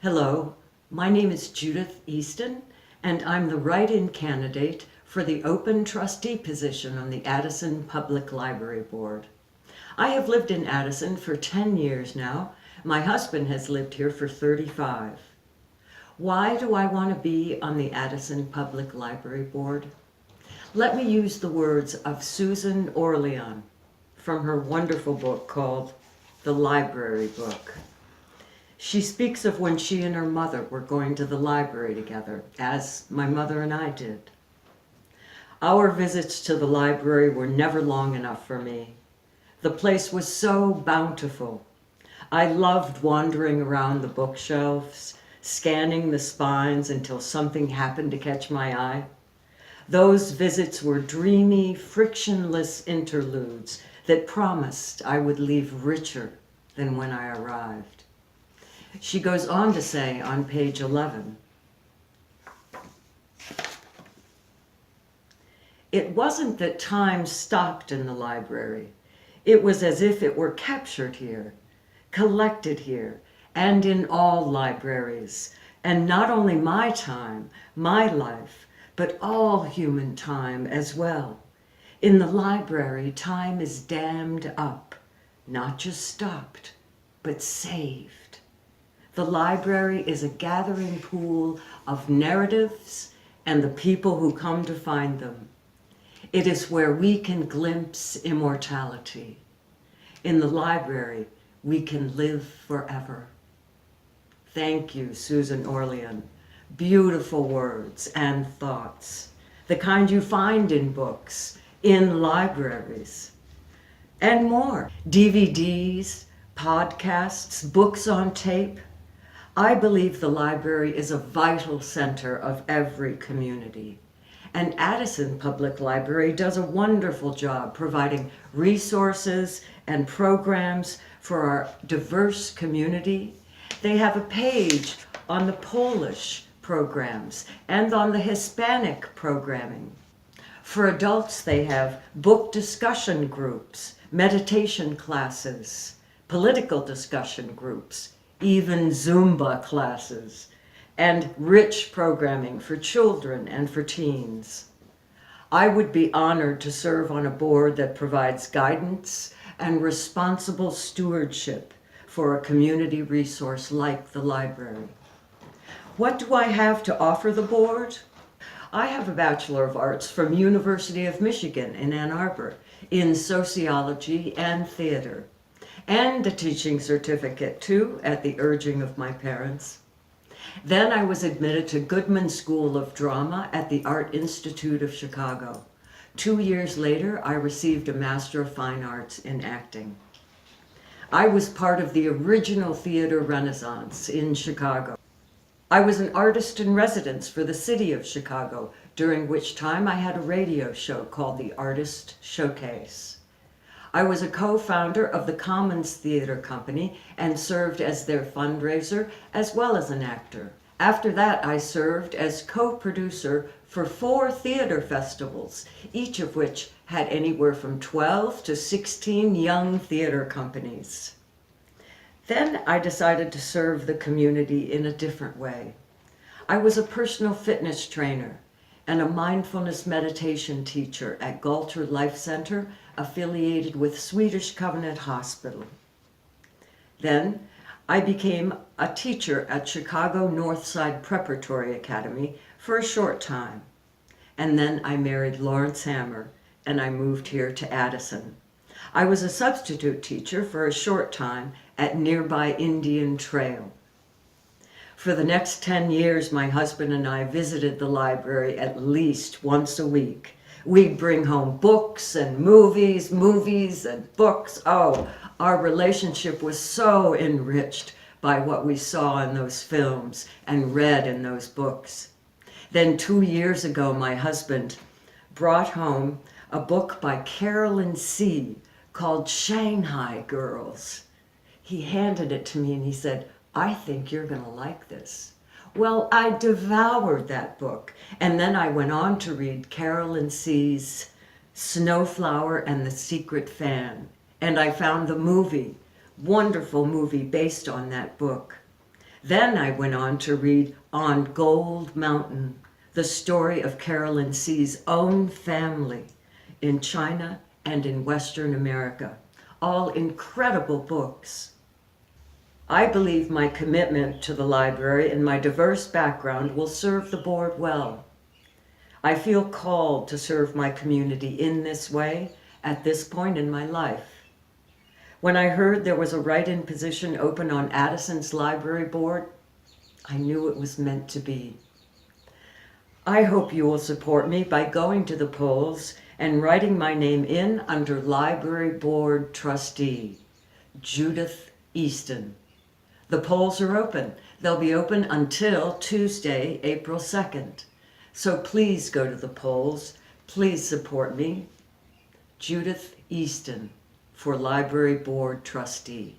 Hello, my name is Judith Easton, and I'm the write-in candidate for the open trustee position on the Addison Public Library Board. I have lived in Addison for 10 years now. My husband has lived here for 35. Why do I want to be on the Addison Public Library Board? Let me use the words of Susan Orlean from her wonderful book called The Library Book. She speaks of when she and her mother were going to the library together, as my mother and I did. Our visits to the library were never long enough for me. The place was so bountiful. I loved wandering around the bookshelves, scanning the spines until something happened to catch my eye. Those visits were dreamy, frictionless interludes that promised I would leave richer than when I arrived. She goes on to say on page 11, "It wasn't that time stopped in the library. It was as if it were captured here, collected here, and in all libraries, and not only my time, my life, but all human time as well. In the library, time is dammed up, not just stopped, but saved. The library is a gathering pool of narratives and the people who come to find them. It is where we can glimpse immortality. In the library, we can live forever." Thank you, Susan Orlean. Beautiful words and thoughts, the kind you find in books, in libraries, and more. DVDs, podcasts, books on tape. I believe the library is a vital center of every community. And Addison Public Library does a wonderful job providing resources and programs for our diverse community. They have a page on the Polish programs and on the Hispanic programming. For adults, they have book discussion groups, meditation classes, political discussion groups, even Zumba classes, and rich programming for children and for teens. I would be honored to serve on a board that provides guidance and responsible stewardship for a community resource like the library. What do I have to offer the board? I have a Bachelor of Arts from University of Michigan in Ann Arbor in sociology and theater, and a teaching certificate too at the urging of my parents. Then I was admitted to Goodman School of Drama at the Art Institute of Chicago. 2 years later, I received a Master of Fine Arts in acting. I was part of the original theater renaissance in Chicago. I was an artist in residence for the city of Chicago, during which time I had a radio show called the Artist Showcase. I was a co-founder of the Commons Theater Company and served as their fundraiser as well as an actor. After that, I served as co-producer for 4 theater festivals, each of which had anywhere from 12 to 16 young theater companies. Then I decided to serve the community in a different way. I was a personal fitness trainer and a mindfulness meditation teacher at Galter Life Center, affiliated with Swedish Covenant Hospital. Then I became a teacher at Chicago Northside Preparatory Academy for a short time. And then I married Lawrence Hammer and I moved here to Addison. I was a substitute teacher for a short time at nearby Indian Trail. For the next 10 years, my husband and I visited the library at least once a week. We'd bring home books and movies and books. Oh, our relationship was so enriched by what we saw in those films and read in those books. Then 2 years ago, my husband brought home a book by Carolyn C. called Shanghai Girls. He handed it to me and he said, "I think you're going to like this." Well, I devoured that book, and then I went on to read Carolyn C.'s Snowflower and the Secret Fan, and I found the movie, wonderful movie based on that book. Then I went on to read On Gold Mountain, the story of Carolyn C.'s own family in China and in Western America. All incredible books. I believe my commitment to the library and my diverse background will serve the board well. I feel called to serve my community in this way at this point in my life. When I heard there was a write-in position open on Addison's Library Board, I knew it was meant to be. I hope you will support me by going to the polls and writing my name in under Library Board Trustee, Judith Easton. The polls are open. They'll be open until Tuesday, April 2nd. So please go to the polls. Please support me. Judith Easton for Library Board Trustee.